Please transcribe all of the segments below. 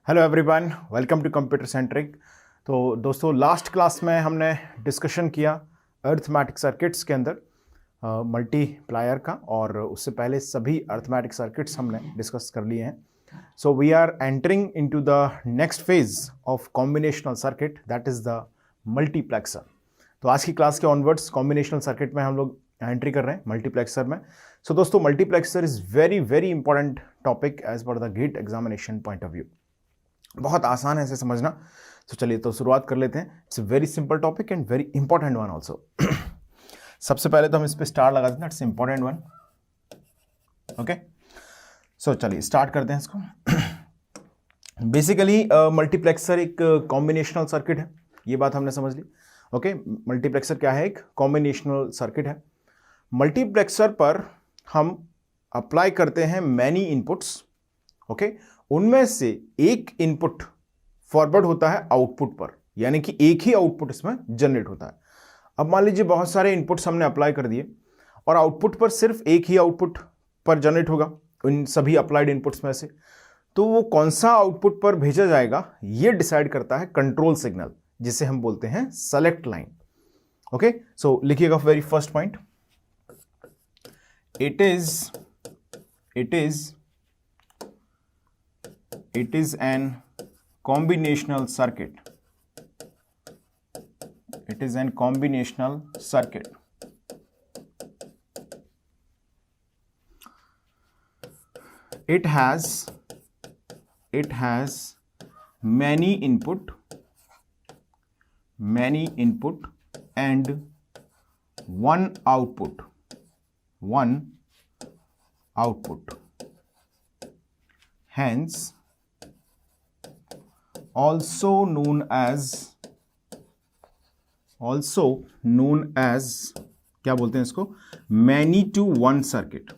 Hello everyone, welcome to Computer Centric. तो दोस्तों, last class में हमने डिस्कशन किया अर्थमेटिक सर्किट्स के अंदर मल्टीप्लायर का, और उससे पहले सभी अर्थमेटिक सर्किट्स हमने डिस्कस कर लिए हैं। So we are entering into the next phase of combinational circuit, that is the multiplexer. तो आज की क्लास के ऑनवर्ड्स कॉम्बिनेशनल सर्किट में हम लोग एंट्री कर रहे हैं मल्टीप्लेक्सर में। सो दोस्तों, multiplexer is very very important topic as per the GATE examination point of view. बहुत आसान है इसे समझना। तो चलिए तो शुरुआत कर लेते हैं। It's a very simple topic and very important one also. सबसे पहले तो हम इस पर स्टार लगा देते हैं, it's important one. Okay, so चलिए स्टार्ट करते हैं इसको। बेसिकली मल्टीप्लेक्सर एक कॉम्बिनेशनल सर्किट है, ये बात हमने समझ ली। ओके, मल्टीप्लेक्सर क्या है? एक कॉम्बिनेशनल सर्किट है। मल्टीप्लेक्सर पर हम अप्लाई करते हैं मैनी इनपुट्स। ओके, उनमें से एक इनपुट फॉरवर्ड होता है आउटपुट पर, यानी कि एक ही आउटपुट इसमें जनरेट होता है। अब मान लीजिए बहुत सारे इनपुट्स हमने अप्लाई कर दिए और आउटपुट पर सिर्फ एक ही आउटपुट पर जनरेट होगा उन सभी अप्लाइड इनपुट्स में से। तो वो कौन सा आउटपुट पर भेजा जाएगा ये डिसाइड करता है कंट्रोल सिग्नल, जिसे हम बोलते हैं सेलेक्ट लाइन। ओके, सो लिखिएगा very first point, it is an combinational circuit. It is an combinational circuit. It has many input and one output. Hence also known as क्या बोलते हैं इसको? many to one circuit.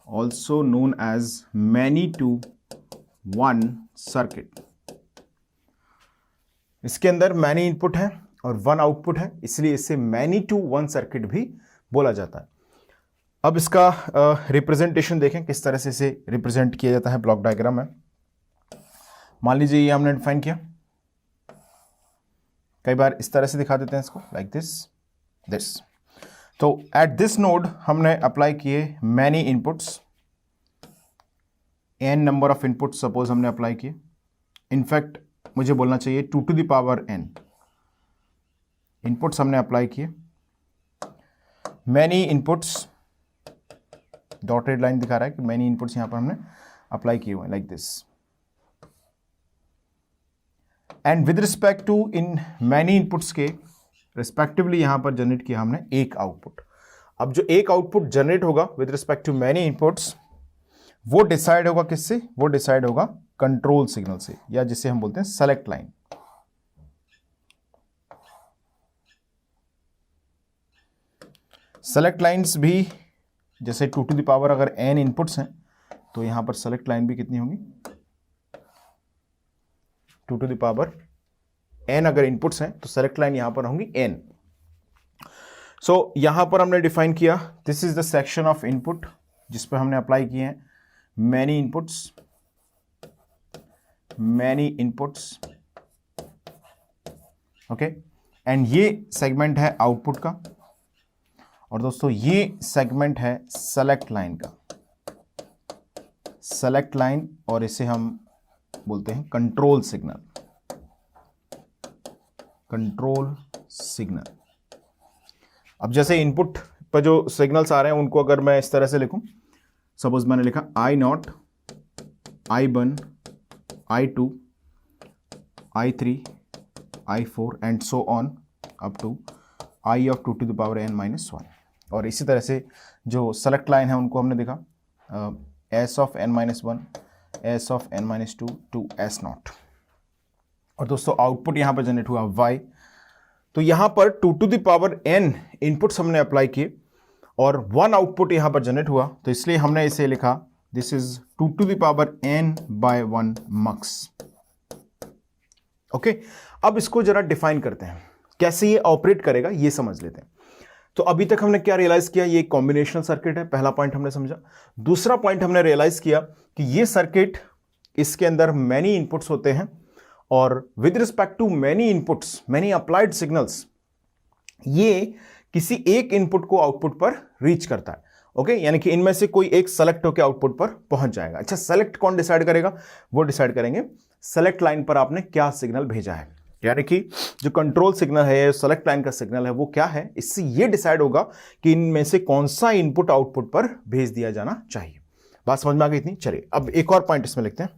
Also known as many to one circuit. इसके अंदर many input है और one output है, इसलिए इसे मैनी टू वन सर्किट भी बोला जाता है। अब इसका रिप्रेजेंटेशन देखें, किस तरह से इसे रिप्रेजेंट किया जाता है ब्लॉक डायग्राम में। मान लीजिए ये हमने डिफाइन किया, कई बार इस तरह से दिखा देते हैं इसको, लाइक दिस। तो एट दिस नोड हमने अप्लाई किए many inputs, n number of inputs suppose हमने अप्लाई किए। इनफैक्ट मुझे बोलना चाहिए 2 to the power n inputs हमने अप्लाई किए। मैनी इनपुट्स, डॉटेड लाइन दिखा रहा है कि मैनी इनपुट्स यहां पर हमने अप्लाई किए हुए हैं, like this. And with respect to in many inputs के रिस्पेक्टिवली यहां पर जनरेट किया हमने एक आउटपुट। अब जो एक आउटपुट जनरेट होगा with respect to many inputs, वो डिसाइड होगा किससे? वो डिसाइड होगा कंट्रोल सिग्नल से, या जिसे हम बोलते हैं सेलेक्ट लाइन। सेलेक्ट लाइंस भी जैसे 2 to the power अगर n इनपुट्स हैं तो यहां पर सेलेक्ट लाइन भी कितनी होंगी? 2 to the power n अगर इनपुट्स हैं तो सेलेक्ट लाइन यहां पर होंगी n। सो यहां पर हमने डिफाइन किया, this is the section of input जिस पर हमने अप्लाई किए हैं मैनी इनपुट्स। ओके, एंड ये सेगमेंट है आउटपुट का, और दोस्तों ये सेगमेंट है सेलेक्ट लाइन का, सेलेक्ट लाइन, और इसे हम बोलते हैं कंट्रोल सिग्नल। अब जैसे इनपुट पर जो सिग्नल्स आ रहे हैं उनको अगर मैं इस तरह से लिखूं, सपोज मैंने लिखा I0, I1, I2, I3, I4 and so on up to I of 2 to the power n minus 1। और इसी तरह से जो सेलेक्ट लाइन है उनको हमने देखा S of n minus 1, S of n minus 2 to S0। और दोस्तों आउटपुट यहां पर जनरेट हुआ Y। तो यहां पर 2 to the power n inputs हमने अप्लाई किए और वन आउटपुट यहां पर जनरेट हुआ, तो इसलिए हमने इसे लिखा this is 2 to the power n by 1 mux। Okay, अब इसको जरा डिफाइन करते हैं, कैसे ये ऑपरेट करेगा ये समझ लेते हैं। तो अभी तक हमने क्या रियलाइज किया, ये कॉम्बिनेशनल सर्किट है, पहला पॉइंट हमने समझा। दूसरा पॉइंट हमने रियलाइज किया कि ये सर्किट इसके अंदर मैनी इनपुट्स होते हैं और with respect to many inputs, many applied signals, ये किसी एक इनपुट को आउटपुट पर रीच करता है। ओके, यानी कि इनमें से कोई एक सेलेक्ट होकर आउटपुट पर पहुंच जाएगा। अच्छा, सेलेक्ट कौन डिसाइड करेगा? वो डिसाइड करेंगे सेलेक्ट लाइन पर आपने क्या सिग्नल भेजा है, यानी कि जो कंट्रोल सिग्नल है, सेलेक्ट लाइन का सिग्नल है, वो क्या है, इससे ये डिसाइड होगा कि इनमें से कौन सा इनपुट आउटपुट पर भेज दिया जाना चाहिए। बात समझ में आ गई इतनी? चलिए अब एक और पॉइंट इसमें लिखते हैं।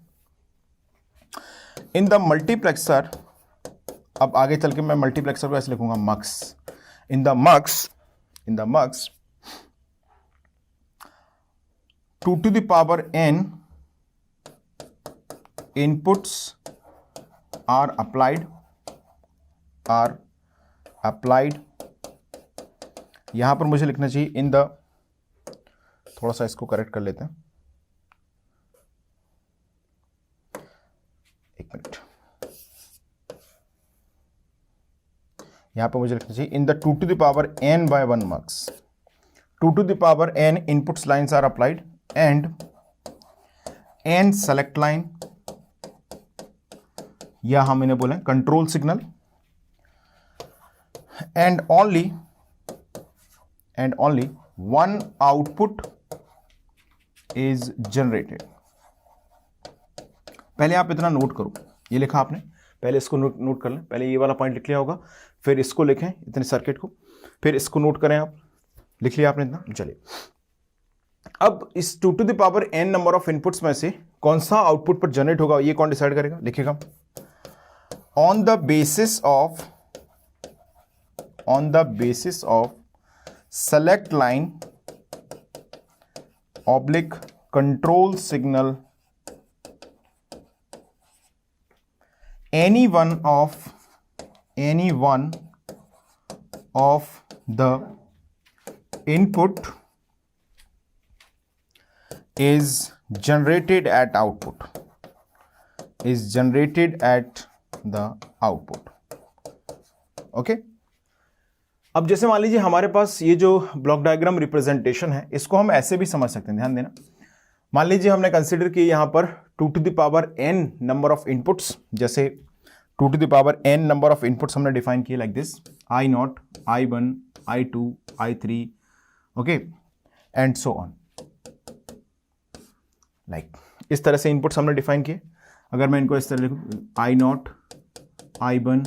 इन द मल्टीप्लेक्सर, अब आगे चल के मैं मल्टीप्लेक्सर को ऐसे लिखूंगा mux. In the mux 2 to the power n inputs are applied, यहां पर मुझे लिखना चाहिए इन द, थोड़ा सा इसको करेक्ट कर लेते हैं, एक मिनट, यहां पर मुझे लिखना चाहिए in the 2 to the power n by 1 mux, 2 to the power n inputs lines are applied and n select line, या हम इन्हें बोलें control signal, and only one output is generated। पहले आप इतना नोट करो, ये लिखा आपने, पहले इसको नोट कर लें, पहले ये वाला पॉइंट लिख लिया होगा, फिर इसको लिखें इतने सर्किट को, फिर इसको नोट करें, आप लिख लिया आपने इतना। चलिए अब इस 2 to the power n number of inputs में से कौन सा आउटपुट पर जनरेट होगा, ये कौन डिसाइड करेगा? लिखेगा on the basis of select line oblique control signal any one of the input is generated at the output। Okay, अब जैसे मान लीजिए हमारे पास ये जो ब्लॉक डायग्राम रिप्रेजेंटेशन है, इसको हम ऐसे भी समझ सकते हैं, ध्यान देना। मान लीजिए हमने कंसीडर किया यहां पर 2 to the power n number of inputs, जैसे 2 to the power n number of inputs हमने डिफाइन किए like this, I0, I1, I2, I3, okay, and so on, like इस तरह से इनपुट्स हमने डिफाइन किए। अगर मैं इनको इस तरह लिखूं, I0, I1,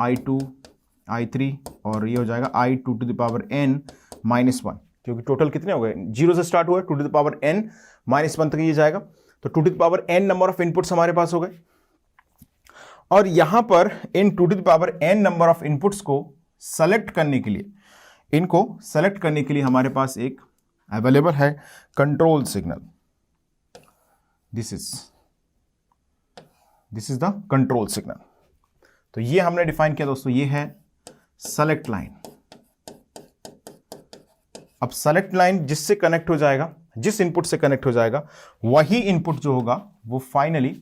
I2, I3, और ये हो जाएगा I2 to the power n -1, क्योंकि टोटल कितने हो गए, 0 से स्टार्ट हुआ, 2 to the power n -1 तक ये जाएगा, तो 2 to the power n number of inputs हमारे पास हो गए। और यहां पर इन 2 to the power n number of inputs को सेलेक्ट करने के लिए, इनको सेलेक्ट करने के लिए हमारे पास एक अवेलेबल है control signal. This is the control signal. तो ये हमने डिफाइन किया दोस्तों, ये है सेलेक्ट लाइन। अब सेलेक्ट लाइन जिससे कनेक्ट हो जाएगा, जिस इनपुट से कनेक्ट हो जाएगा, वही इनपुट जो होगा वो फाइनली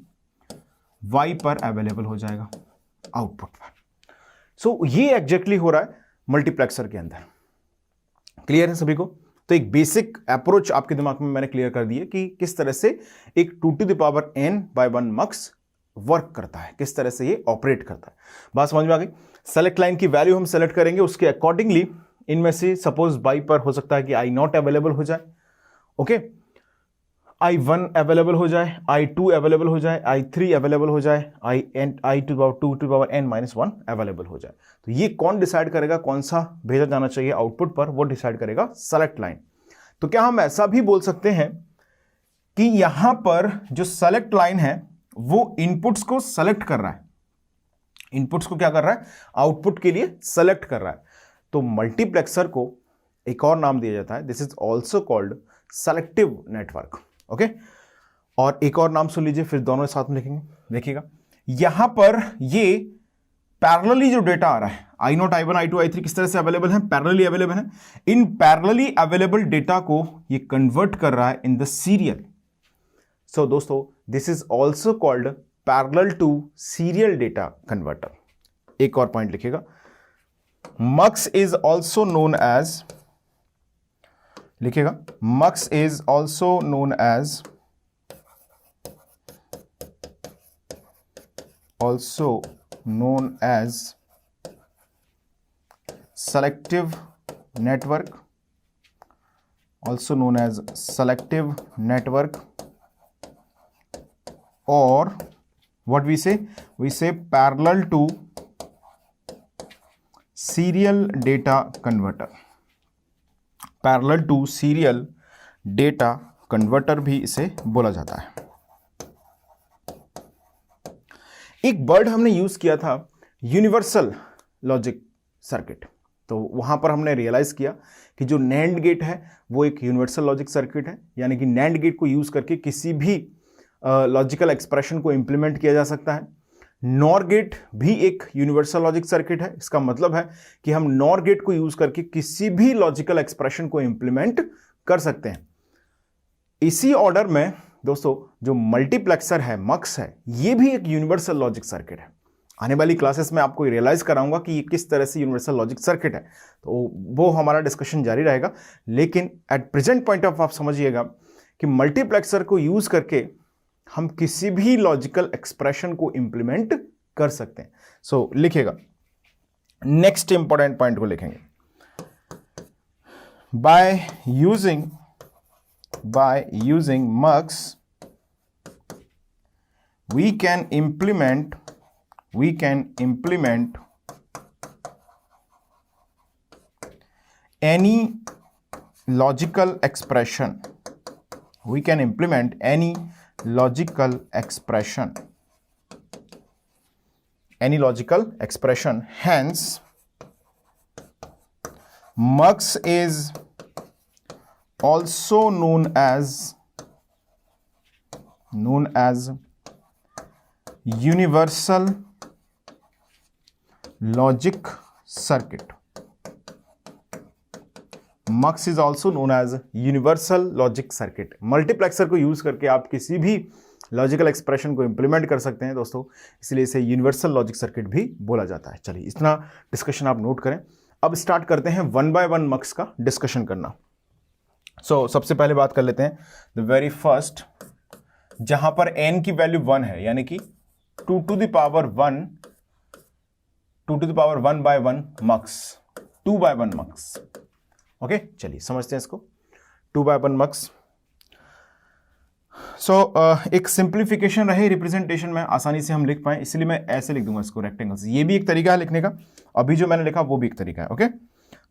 y पर अवेलेबल हो जाएगा, आउटपुट पर। सो ये एग्जैक्टली हो रहा है मल्टीप्लेक्सर के अंदर। क्लियर है सभी को? तो एक बेसिक अप्रोच आपके दिमाग में मैंने क्लियर कर दी है कि किस तरह से एक 2 to the power n by 1 mux work करता है, किस तरह से ये ऑपरेट करता है। बात समझ में आ गई? सेलेक्ट लाइन की वैल्यू हम सेलेक्ट करेंगे, उसके अकॉर्डिंगली इनमें से सपोज बाई पर हो सकता है कि I0 अवेलेबल हो जाए, ओके, I1 अवेलेबल हो जाए, I2 अवेलेबल हो जाए, I3 अवेलेबल हो जाए, I2 to the power n -1 available हो जाए। तो ये कौन डिसाइड करेगा कौन सा भेजा जाना चाहिए आउटपुट पर? वो डिसाइड करेगा सेलेक्ट लाइन। तो क्या हम ऐसा भी बोल सकते हैं कि यहां पर जो सेलेक्ट लाइन है वो इनपुट्स को सेलेक्ट कर रहा है, इनपुट्स को क्या कर रहा है, आउटपुट के लिए सेलेक्ट कर रहा है। तो मल्टीप्लेक्सर को एक और नाम दिया जाता है, this is also called selective network, okay. और एक और नाम सुन लीजिए, फिर दोनों साथ में लिखेंगे, देखिएगा यहां पर ये पैरेलली जो डेटा आ रहा है, I0, I1, I2, I3 किस तरह से अवेलेबल है, पैरेलली अवेलेबल है। इन पैरेलली अवेलेबल डेटा को ये कन्वर्ट कर रहा है इन द सीरियल। सो दोस्तों, this is also called parallel to serial data converter. एक और पॉइंट लिखिएगा, mux is also known as, लिखिएगा mux is also known as also known as selective network, also known as selective network, or what we say parallel to serial data converter, parallel to serial data converter भी इसे बोला जाता है। एक word हमने use किया था universal logic circuit, तो वहां पर हमने रियलाइज किया कि जो नैंड गेट है वो एक यूनिवर्सल लॉजिक सर्किट है, यानी कि नैंड गेट को यूज करके किसी भी लॉजिकल एक्सप्रेशन को इंप्लीमेंट किया जा सकता है। नॉर गेट भी एक यूनिवर्सल लॉजिक सर्किट है। इसका मतलब है कि हम नॉर गेट को यूज करके किसी भी लॉजिकल एक्सप्रेशन को इंप्लीमेंट कर सकते हैं। इसी ऑर्डर में दोस्तों जो मल्टीप्लेक्सर है, मक्स है, ये भी एक यूनिवर्सल लॉजिक सर्किट है। आने वाली क्लासेस में आपको रियलाइज कराऊंगा कि ये किस तरह से यूनिवर्सल लॉजिक सर्किट है, तो वो हमारा डिस्कशन जारी रहेगा। लेकिन एट प्रेजेंट पॉइंट ऑफ आप समझिएगा कि मल्टीप्लेक्सर को यूज करके हम किसी भी लॉजिकल एक्सप्रेशन को इंप्लीमेंट कर सकते हैं। सो लिखिएगा, नेक्स्ट इंपॉर्टेंट पॉइंट को लिखेंगे, by using mux we can implement any logical expression, hence mux is also known as universal logic circuit. Mux is also known as universal logic circuit. Multiplexer को use करके आप किसी भी logical expression को implement कर सकते हैं दोस्तों, इसलिए इसे यूनिवर्सल लॉजिक सर्किट भी बोला जाता है। चलिए इतना डिस्कशन आप नोट करें। अब स्टार्ट करते हैं वन बाय वन मक्स का डिस्कशन करना। सबसे पहले बात कर लेते हैं द वेरी फर्स्ट, जहां पर n की वैल्यू 1 है, यानी कि 2 to the power 1 by 1 mux, 2 by 1 mux। Okay, चलिए समझते हैं इसको। 2 by 1 mux। एक सिंप्लीफिकेशन रहे रिप्रेजेंटेशन में, आसानी से हम लिख पाए, इसलिए मैं ऐसे लिख दूंगा इसको रेक्टेंगल्स। ये भी एक तरीका है लिखने का, अभी जो मैंने लिखा वो भी एक तरीका है। ओके,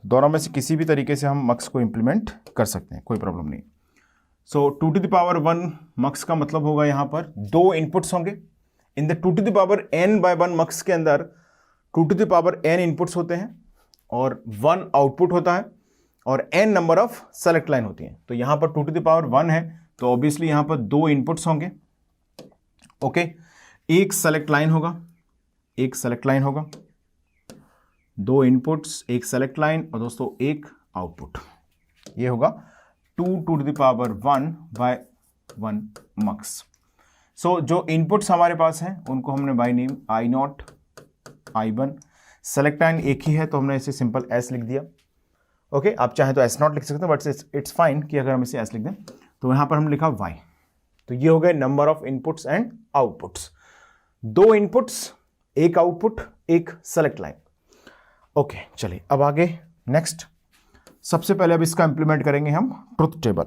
दोनों में से किसी भी तरीके से हम मक्स को इंप्लीमेंट कर सकते हैं, कोई प्रॉब्लम नहीं। 2 to the power 1 मक्स का मतलब होगा यहां पर 2 इनपुट्स होंगे। In the 2 to the power n by 1 मक्स के अंदर 2 to the power n inputs होते हैं और 1 आउटपुट होता है और n number of select line होती है। तो यहां पर 2 to the power 1 है, तो ऑब्वियसली यहां पर 2 इनपुट्स होंगे। ओके, एक सेलेक्ट लाइन होगा, 2 इनपुट्स, एक सेलेक्ट लाइन और दोस्तों एक आउटपुट। ये होगा 2 to the power 1 by 1 मक्स। जो इनपुट्स हमारे पास हैं उनको हमने by name I0, I1, select line एक ही है तो हमने इसे सिंपल S लिख दिया। ओके, आप चाहें तो S0 लिख सकते हैं, बट इट्स फाइन कि अगर हम इसे S लिख दें। तो यहां पर हम लिखा Y। तो ये हो गए number of inputs and outputs. 2 inputs, एक आउटपुट, एक सेलेक्ट लाइन। ओके, चलिए अब आगे नेक्स्ट। सबसे पहले अब इसका इंप्लीमेंट करेंगे हम truth table.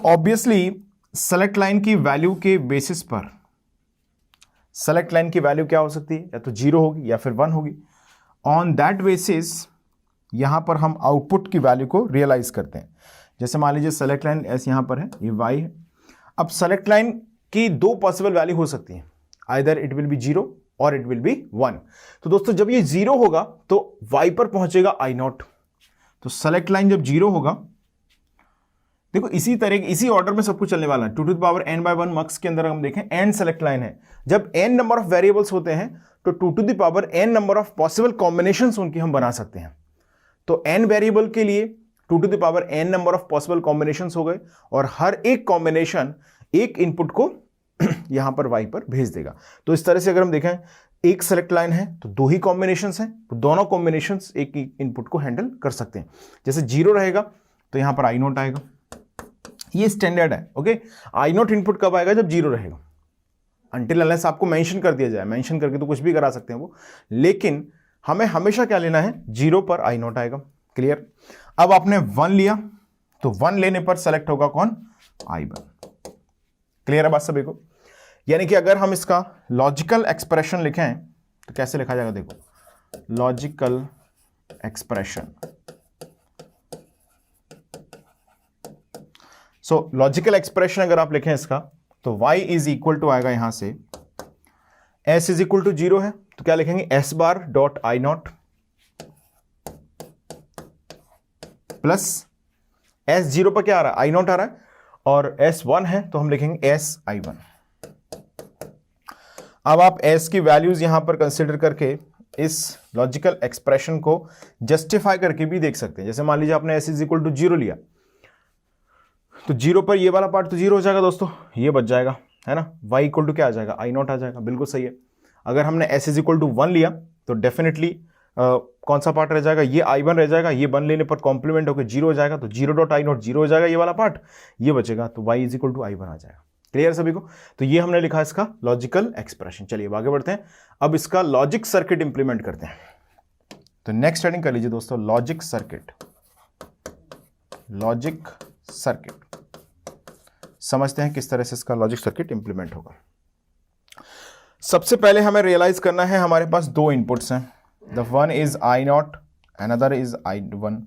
Obviously select line की वैल्यू के बेसिस पर सेलेक्ट लाइन की वैल्यू क्या हो सकती है, या तो 0 होगी या फिर 1 होगी। ऑन दैट बेसिस यहां पर हम आउटपुट की वैल्यू को रियलाइज करते हैं। जैसे मान लीजिए सेलेक्ट लाइन एस यहां पर है, ये y है। अब सेलेक्ट लाइन की 2 पॉसिबल वैल्यू हो सकती है, आइदर इट विल बी 0 और इट विल बी 1। तो दोस्तों जब ये 0 होगा तो y पर पहुंचेगा I0। तो सेलेक्ट लाइन जब 0 होगा, देखो इसी ऑर्डर में सब कुछ चलने वाला है। 2 to the power n by 1 मक्स के अंदर हम देखें n सेलेक्ट लाइन है। जब n नंबर ऑफ वेरिएबल्स होते हैं तो 2 to the power n number of possible combinations उनकी हम बना सकते हैं। तो n वेरिएबल के लिए 2 to the power n number of possible combinations हो गए और हर एक कॉम्बिनेशन एक इनपुट को यहां पर y पर भेज देगा। तो इस तरह से अगर हम देखें, एक सेलेक्ट लाइन है तो 2 ही कॉम्बिनेशंस हैं, तो दोनों कॉम्बिनेशंस एक ही इनपुट को हैंडल कर सकते हैं। जैसे 0 रहेगा तो यहां पर I0 आएगा, ये स्टैंडर्ड है। ओके, I0 इनपुट कब आएगा, जब 0 रहेगा। until unless आपको मेंशन कर दिया जाए, मेंशन करके तो कुछ भी करा सकते हैं वो, लेकिन हमें हमेशा क्या लेना है, 0 पर आई नॉट आएगा। क्लियर। अब आपने 1 लिया तो 1 लेने पर सेलेक्ट होगा कौन, I1। क्लियर है बात सभी को। यानी कि अगर हम इसका लॉजिकल एक्सप्रेशन लिखें तो कैसे लिखा जाएगा, देखो, लॉजिकल एक्सप्रेशन। सो लॉजिकल एक्सप्रेशन अगर आप लिखें इसका तो y इज इक्वल टू आएगा यहां से s इज इक्वल टू 0 है तो क्या लिखेंगे, s bar dot I not plus s 0 पर क्या आ रहा है, आई नॉट आ रहा है, और s 1 है तो हम लिखेंगे s i1। अब आप s की वैल्यूज यहां पर कंसिडर करके इस लॉजिकल एक्सप्रेशन को जस्टिफाई करके भी देख सकते हैं। जैसे मान लीजिए आपने s इज इक्वल टू 0 लिया तो 0 पर ये वाला पार्ट तो 0 हो जाएगा दोस्तों, ये बच जाएगा, है ना। y इक्वल टू क्या आ जाएगा, आई नॉट आ जाएगा, बिल्कुल सही है। अगर हमने s इज इक्वल टू 1 लिया तो डेफिनेटली कौन सा पार्ट रह जाएगा, ये i1 रह जाएगा, ये 1 लेने पर कॉम्प्लीमेंट होकर 0 हो जाएगा तो 0 डॉट आई नॉट 0 हो जाएगा, ये वाला पार्ट, ये बचेगा तो y is equal to i1 आ जाएगा। क्लियर सभी को। तो ये हमने लिखा इसका लॉजिकल एक्सप्रेशन। चलिए आगे बढ़ते हैं, अब इसका लॉजिक सर्किट इंप्लीमेंट करते हैं। तो नेक्स्ट हेडिंग कर लीजिए दोस्तों, लॉजिक सर्किट। लॉजिक सर्किट समझते हैं किस तरह से इसका लॉजिक सर्किट इंप्लीमेंट होगा। सबसे पहले हमें रियलाइज करना है हमारे पास दो इनपुट्स हैं, the one is I not, another is I1।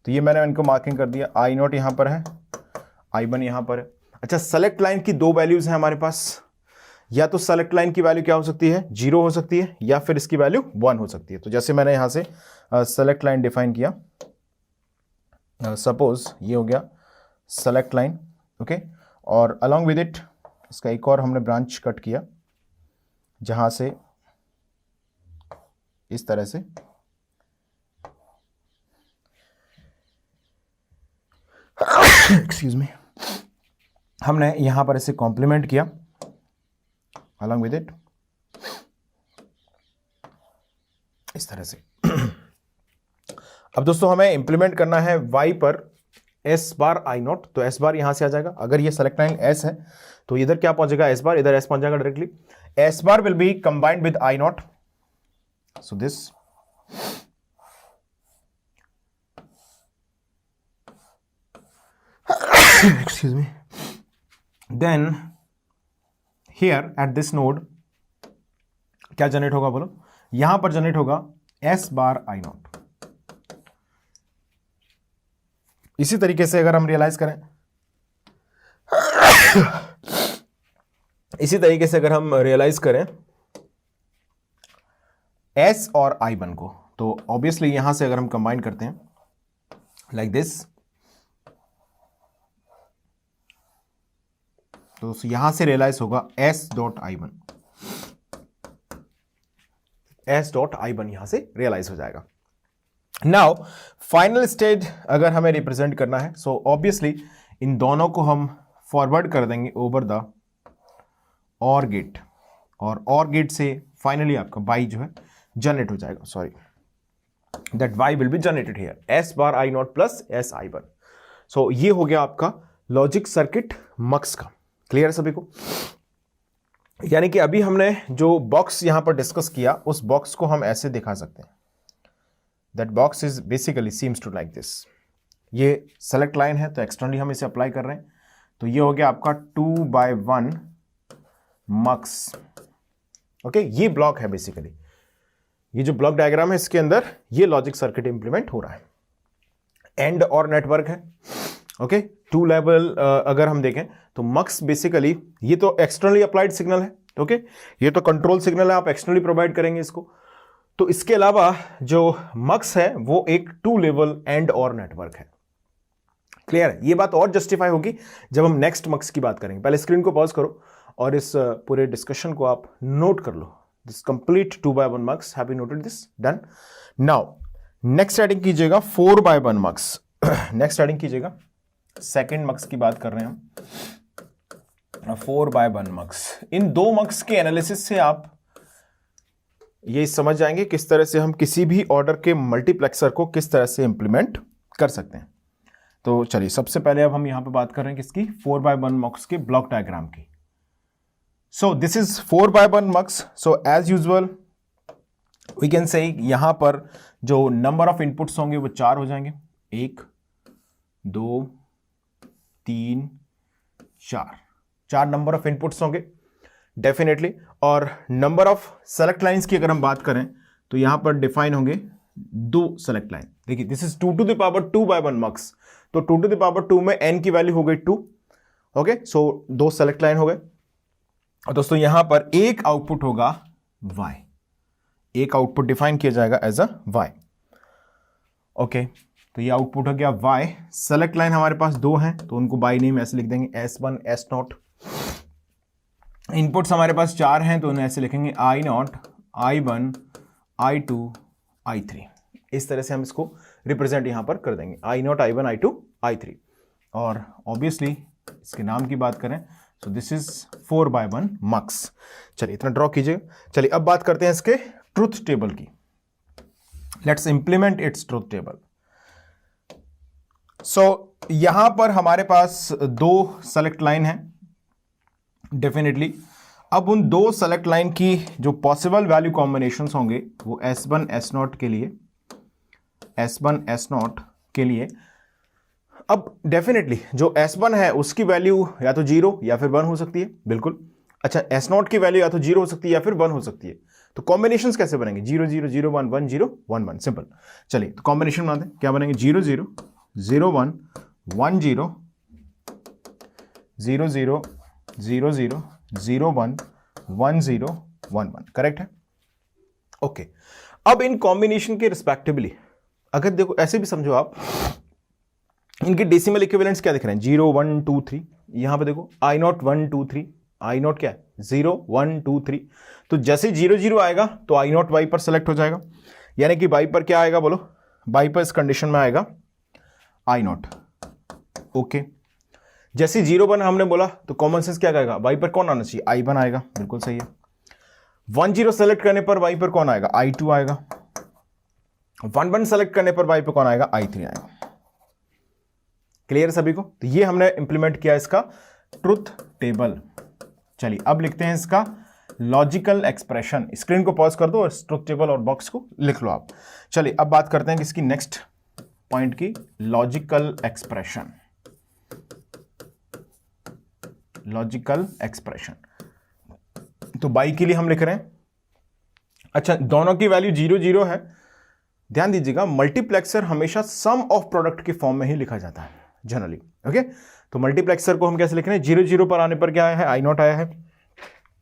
तो ये मैंने इनको मार्किंग कर दिया, आई नॉट यहां पर है, I1 यहां पर है। अच्छा, सेलेक्ट लाइन की दो वैल्यूज हैं हमारे पास, या तो सेलेक्ट लाइन की वैल्यू क्या हो सकती है, 0 हो सकती है, या फिर इसकी वैल्यू 1 हो सकती है। तो जैसे मैंने यहां से सेलेक्ट लाइन डिफाइन किया, सपोज ये हो गया सेलेक्ट लाइन, ओके, और अलॉन्ग विद इट इसका एक और हमने ब्रांच कट किया जहां से इस तरह से एक्सक्यूज मी, हमने यहां पर इसे कॉम्प्लीमेंट किया अलॉन्ग विद इट इस तरह से। अब दोस्तों हमें इंप्लीमेंट करना है y पर s बार आई नॉट, तो s बार यहां से आ जाएगा। अगर ये सेलेक्ट लाइन s है तो इधर क्या पहुंचेगा, s बार, इधर s पहुंच जाएगा directly. s bar will be combined with I not, so this excuse me, then here at this node क्या जनरेट होगा बोलो, यहां पर जनरेट होगा s बार आई नॉट। इसी तरीके से अगर हम रियलाइज करें इसी तरीके से अगर हम रियलाइज करें s और I1 को, तो ऑब्वियसली यहां से अगर हम कंबाइन करते हैं लाइक दिस, तो यहां से रियलाइज होगा s dot I1, s dot I1 यहां से रियलाइज हो जाएगा। नाउ फाइनल स्टेज अगर हमें रिप्रेजेंट करना है, सो ऑब्वियसली इन दोनों को हम फॉरवर्ड कर देंगे ओवर द और गेट, और और गेट से फाइनली आपका y जो है जनरेट हो जाएगा, sorry that y will be generated here, s bar I not plus s I1। सो ये हो गया आपका लॉजिक सर्किट मक्स का। क्लियर है सभी को। यानी कि अभी हमने जो बॉक्स यहां पर डिस्कस किया उस बॉक्स को हम ऐसे दिखा सकते हैं, that box is basically seems to like this. ये सेलेक्ट लाइन है तो एक्सटर्नली हम इसे अप्लाई कर रहे हैं, तो ये हो गया आपका 2/1 मक्स। ओके, ये ब्लॉक है बेसिकली, ये जो ब्लॉक डायग्राम है इसके अंदर ये लॉजिक सर्किट इंप्लीमेंट हो रहा है। एंड और नेटवर्क है, ओके, टू लेवल अगर हम देखें तो मक्स बेसिकली ये तो एक्सटर्नली अप्लाइड सिग्नल है, ओके, ये तो कंट्रोल सिग्नल है, आप एक्सटर्नली प्रोवाइड करेंगे इसको। तो इसके अलावा जो मक्स है वो एक टू लेवल एंड और नेटवर्क है। क्लियर है, ये बात और जस्टिफाई होगी जब हम नेक्स्ट मक्स की बात करेंगे। पहले स्क्रीन को पॉज करो और इस पूरे डिस्कशन को आप नोट कर लो, this complete 2/1 mux, have you noted this, done. Now next adding कीजिएगा 4/1 मक्स। नेक्स्ट एडिंग कीजिएगा, सेकेंड मक्स की बात कर रहे हैं हम, 4/1 मक्स। इन दो मक्स के एनालिसिस से आप ये समझ जाएंगे किस तरह से हम किसी भी ऑर्डर के मल्टीप्लेक्सर को किस तरह से इंप्लीमेंट कर सकते हैं। तो चलिए सबसे पहले अब हम यहां पे बात कर रहे हैं किसकी, 4/1 मक्स के ब्लॉक डायग्राम की। So this is 4/1 mux. So as usual we can say यहां पर जो नंबर ऑफ इनपुट्स होंगे वो 4 हो जाएंगे. 1 2 3 4 नंबर ऑफ इनपुट्स होंगे डेफिनेटली. और नंबर ऑफ सेलेक्ट लाइंस की अगर हम बात करें तो यहां पर डिफाइन होंगे 2 सेलेक्ट लाइन. देखिए this is 2 to the power 2/1 मक्स. तो 2 to the power 2 में n की वैल्यू हो गई 2. ओके, सो 2 सेलेक्ट लाइन हो गए. और दोस्तों यहां पर एक आउटपुट होगा y. एक आउटपुट डिफाइन किया जाएगा एज अ y. ओके, तो ये आउटपुट हो गया y. सेलेक्ट लाइन हमारे पास 2 हैं तो उनको बाय नेम ऐसे लिख देंगे S1 S0. इनपुट्स हमारे पास 4 हैं तो उन्हें ऐसे लिखेंगे I0 I1 I2 I3. इस तरह से हम इसको रिप्रेजेंट यहां पर कर देंगे I0 I1 I2 I3. और ऑब्वियसली इसके नाम की बात करें तो दिस इज 4/1 मक्स. चलिए इतना ड्रॉ कीजिएगा. चलिए अब बात करते हैं इसके ट्रुथ टेबल की. Let's implement its truth table. So यहां पर हमारे पास 2 सेलेक्ट लाइन है डेफिनेटली. अब उन 2 सेलेक्ट लाइन की जो पॉसिबल वैल्यू कॉम्बिनेशंस होंगे वो S1 S0 के लिए, S1 S0 के लिए. अब डेफिनेटली जो S1 है उसकी वैल्यू या तो 0 या फिर 1 हो सकती है. बिल्कुल. अच्छा, S0 की वैल्यू या तो 0 हो सकती है या फिर 1 हो सकती है. तो कॉम्बिनेशंस कैसे बनेंगे? 0 0 0 1 1 0 1 1. सिंपल. चलिए तो कॉम्बिनेशन बनाते हैं. क्या बनेंगे? 0 0 0 1 1 0 0 0 0 0 0 1 1 0 1 1. करेक्ट है. ओके, अब इन कॉम्बिनेशन के रिस्पेक्टिवली अगर देखो ऐसे भी समझो आप, इनके डेसिमल इक्विवेलेंट्स क्या दिख रहे हैं? 0 1 2 3. यहां पे देखो I0 1 2 3. I0 क्या है? 0 1 2 3. तो जैसे 0 0 आएगा तो I0 y पर सेलेक्ट हो जाएगा. यानी कि y पर क्या आएगा बोलो? y पर इस कंडीशन में आएगा I0. ओके, जैसे 0 1 हमने बोला तो कॉमन सेंस क्या कहेगा? y पर कौन आना चाहिए? I1 आएगा. बिल्कुल सही है. 1 0 सेलेक्ट करने पर y पर कौन आएगा? I2 आएगा. 1 1 सेलेक्ट करने पर y पर कौन आएगा? I3 आएगा. क्लियर सभी को? तो ये हमने इंप्लीमेंट किया इसका ट्रुथ टेबल. चलिए अब लिखते हैं इसका लॉजिकल एक्सप्रेशन. स्क्रीन को पॉज कर दो और ट्रुथ टेबल और बॉक्स को लिख लो आप. चलिए अब बात करते हैं कि इसकी नेक्स्ट पॉइंट की लॉजिकल एक्सप्रेशन. लॉजिकल एक्सप्रेशन तो बाई के लिए हम लिख रहे हैं. अच्छा, दोनों की वैल्यू 0 0 है. ध्यान दीजिएगा मल्टीप्लेक्सर हमेशा सम ऑफ प्रोडक्ट के फॉर्म में ही लिखा जाता है जनरली. ओके, तो मल्टीप्लेक्सर को हम कैसे लिख रहे हैं? 0 0 पर आने पर क्या आया है? I0 आया है.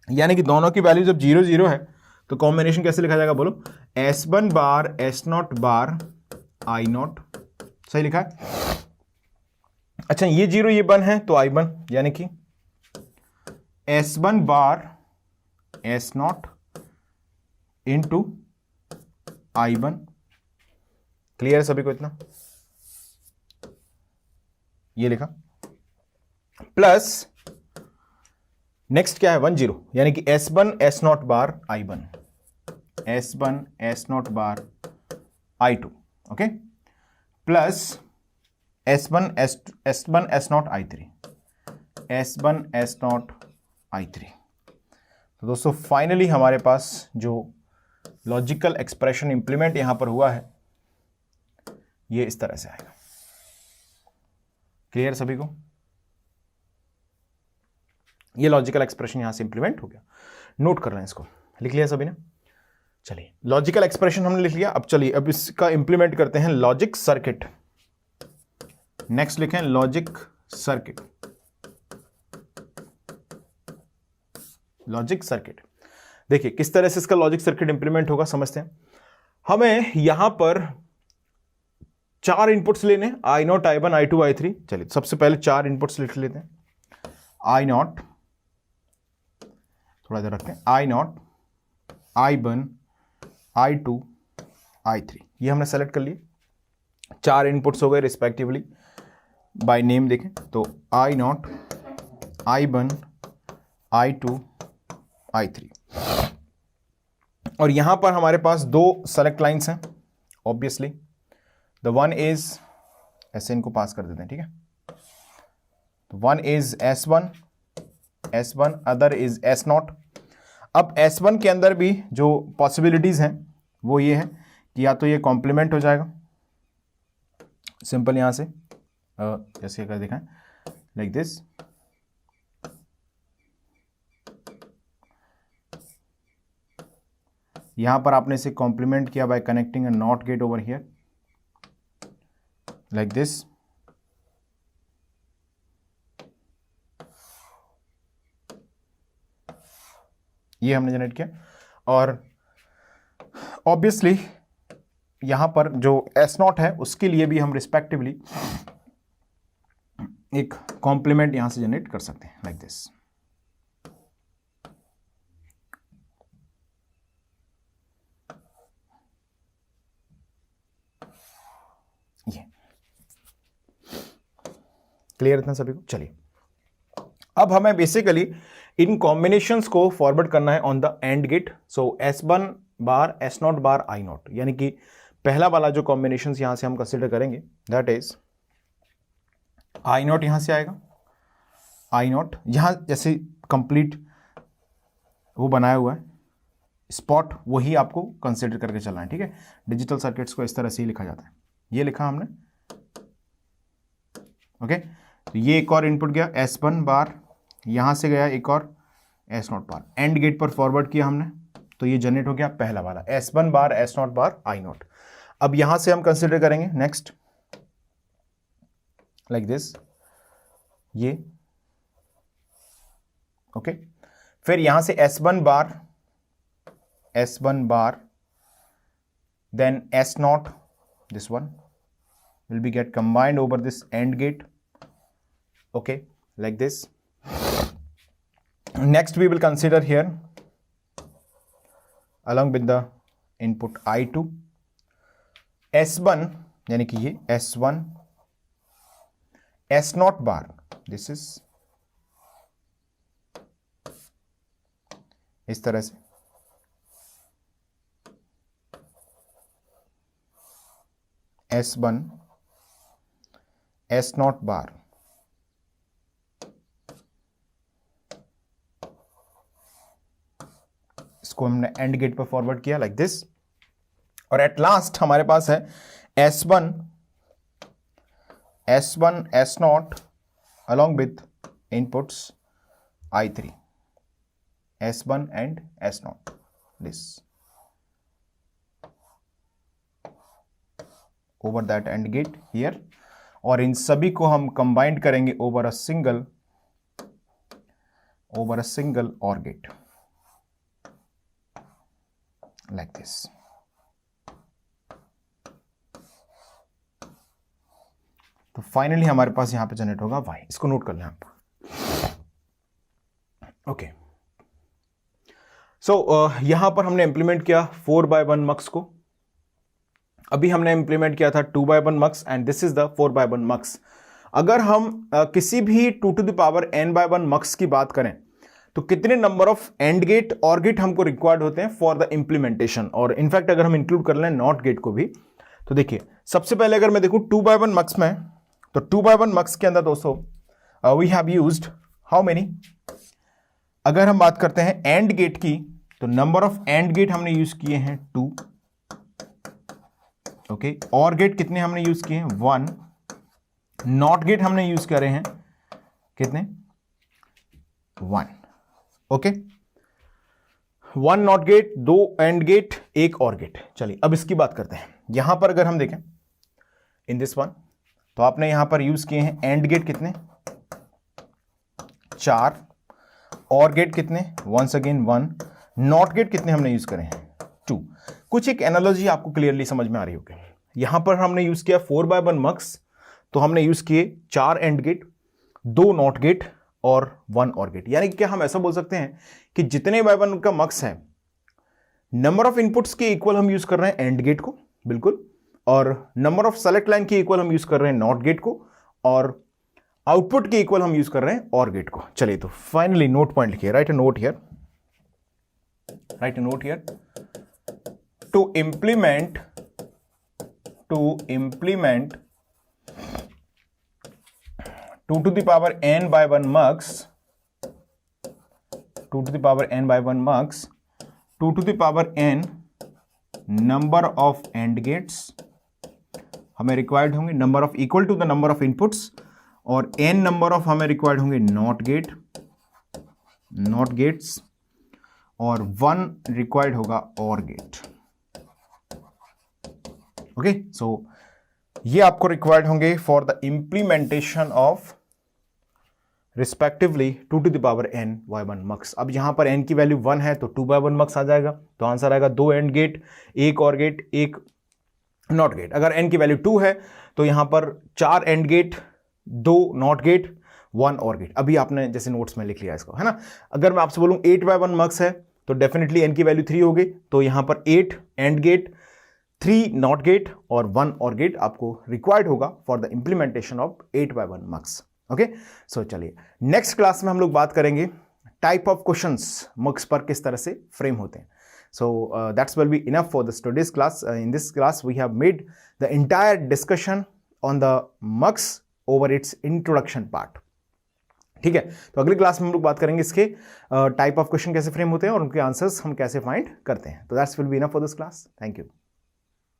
यानी कि दोनों की वैल्यू जब 0 0 है तो कॉम्बिनेशन कैसे लिखा जाएगा बोलो? S1 bar S0 bar I0. सही लिखा है. अच्छा, ये 0 ये 1 है तो I1, यानी कि S1 bar S0 into I1. Clear है सभी को? इतना ये लिखा. प्लस नेक्स्ट क्या है? 1 0, यानी कि S1 S0 बार I1, S1 S0 बार I2. Okay, plus S1 S0 I3, S1 S0 I3. तो दोस्तों फाइनली हमारे पास जो लॉजिकल एक्सप्रेशन इंप्लीमेंट यहां पर हुआ है ये इस तरह से आएगा. क्लियर सभी को? ये लॉजिकल एक्सप्रेशन यहां से इंप्लीमेंट हो गया. नोट कर रहे हैं इसको. लिख लिया सभी ने? चलिए लॉजिकल एक्सप्रेशन हमने लिख लिया. अब चलिए अब इसका इंप्लीमेंट करते हैं लॉजिक सर्किट. नेक्स्ट लिखें लॉजिक सर्किट. लॉजिक सर्किट देखिए किस तरह से इसका लॉजिक सर्किट इंप्लीमेंट होगा समझते हैं. हमें यहां पर 4 इनपुट्स लेने, I0 I1 I2 I3. चलिए सबसे पहले 4 इनपुट्स लिख लेते हैं. I0, थोड़ा इधर रखते हैं, I0 I1 I2 I3. ये हमने सेलेक्ट कर लिए. 4 इनपुट्स हो गए रिस्पेक्टिवली. बाय नेम देखें तो I0 I1 I2 I3. और यहां पर हमारे पास 2 सेलेक्ट लाइंस हैं ऑब्वियसली. द वन इज, ऐसे इनको पास कर देते हैं, ठीक है. One is S1 S1, other is S0। अब S1 के अंदर भी जो पॉसिबिलिटीज हैं वो ये है कि या तो ये कॉम्प्लीमेंट हो जाएगा, सिंपल यहां से जैसे अगर दिखाएं लाइक दिस, यहां पर आपने इसे कॉम्प्लीमेंट किया bye connecting a not get over here like this. ये हमने जनरेट किया, और ऑब्वियसली यहां पर जो S0 है उसके लिए भी हम रिस्पेक्टिवली एक कॉम्प्लीमेंट यहां से जनरेट कर सकते हैं लाइक दिस। ये क्लियर इतना सभी को? चलिए अब हमें बेसिकली इन कॉम्बिनेशंस को फॉरवर्ड करना है on the AND gate. So S1 bar S0 bar I0, यानी कि पहला वाला जो कॉम्बिनेशंस यहां से हम कंसिडर करेंगे दैट इज I0 यहां से आएगा, I0 यहां जैसे कंप्लीट वो बनाया हुआ है स्पॉट, वही आपको कंसिडर करके चलना है, ठीक है। डिजिटल सर्किट्स को इस तरह से ही लिखा जाता है, ये लिखा हमने, ओके। तो ये एक और इनपुट गया S1 बार, यहां से गया एक और S0 बार, एंड गेट पर फॉरवर्ड किया हमने, तो ये जनरेट हो गया पहला वाला S1 bar S0 bar I0। अब यहां से हम कंसिडर करेंगे नेक्स्ट लाइक दिस, ये ओके। फिर यहां से S1 bar then S0, this one will be get combined over this AND gate, okay, like this. Next we will consider here along with the input I2 S1, यानी कि ये S1 S0 bar, this is इस तरह से S1 S0 बार, इसको हमने and gate पर forward किया लाइक दिस, और एट लास्ट हमारे पास है S1 S0 along with inputs I3 S1 and S0, this over that AND gate here, और इन सभी को हम कंबाइंड करेंगे over a single OR get like this. तो फाइनली हमारे पास यहां पे जनरेट होगा Y, इसको नोट कर लें आप, ओके। सो यहां पर हमने इंप्लीमेंट किया 4/1 मक्स को, अभी हमने इंप्लीमेंट किया था 2/1 मक्स, एंड दिस इज द 4/1 मक्स। अगर हम किसी भी 2 to the power n/1 मक्स की बात करें तो कितने नंबर ऑफ एंड गेट और गेट हमको रिक्वायर्ड होते हैं फॉर द इंप्लीमेंटेशन, और इनफैक्ट अगर हम इंक्लूड कर लें नॉट गेट को भी, तो देखिए सबसे पहले अगर मैं देखूं 2/1 मक्स में, तो 2/1 मक्स के अंदर दोस्तों we have used how many, अगर हम बात करते हैं एंड गेट की तो नंबर ऑफ एंड गेट हमने यूज किए हैं 2, ओके। और गेट कितने हमने यूज किए हैं 1, नॉट गेट हमने यूज करे हैं कितने 1, okay. 1 NOT gate, 2 AND gate, 1 OR gate. चलिए अब इसकी बात करते हैं। यहां पर अगर हम देखें इन दिस वन, तो आपने यहां पर यूज किए हैं एंड गेट कितने 4, और गेट कितने वंस अगेन 1, नॉट गेट कितने हमने यूज करे हैं 2। कुछ एक एनालॉजी आपको क्लियरली समझ में आ रही होगी। यहां पर हमने यूज किया 4/1 मक्स, तो हमने यूज किए 4 एंड गेट, 2 नॉट गेट और 1 और गेट, यानी कि क्या हम ऐसा बोल सकते हैं कि जितने बाय 1 का मक्स है नंबर ऑफ इनपुट्स के इक्वल हम यूज कर रहे हैं एंड गेट को, बिल्कुल, और नंबर ऑफ सेलेक्ट लाइन के इक्वल हम यूज कर रहे हैं नॉट गेट को, और आउटपुट के इक्वल हम यूज कर रहे हैं और गेट को। चलिए तो फाइनली नोट पॉइंट लिखिए, write a note here, to implement 2 to the power n/1 mux 2 to the power n by 1 mux, 2 to the power n number of AND gates हमें रिक्वायर्ड होंगे, number of equal to the number of inputs, और n number of हमें required होंगे NOT gates, और 1 required होगा और gate. Okay, सो ये आपको रिक्वायर्ड होंगे for the implementation of respectively 2 to the power n by 1 mux। अब यहां पर n की वैल्यू 1 है तो 2 by 1 mux आ जाएगा, तो आंसर आएगा 2 एंड गेट, एक और गेट, एक नॉट गेट। अगर n की वैल्यू 2 है तो यहां पर 4 and gate, 2 not gate, 1 OR gate. अभी आपने जैसे नोट्स में लिख लिया इसको, है ना। अगर मैं आपसे बोलूं 8 by 1 mux है तो डेफिनेटली n की वैल्यू 3 होगी, तो यहां पर 8 एंड गेट, 3 नॉट गेट और 1 और गेट आपको रिक्वायर्ड होगा for the implementation of 8 by 1 mux। Okay, so चलिए नेक्स्ट क्लास में हम लोग बात करेंगे टाइप ऑफ क्वेश्चंस मक्स पर किस तरह से फ्रेम होते हैं। So that's will be enough for the today's class. In this class we have made the entire discussion on the mux over its introduction part. ठीक है, तो अगली क्लास में हम लोग बात करेंगे इसके टाइप ऑफ क्वेश्चन कैसे फ्रेम होते हैं और उनके आंसर्स हम कैसे फाइंड करते हैं। तो that's will be enough for this class. Thank you.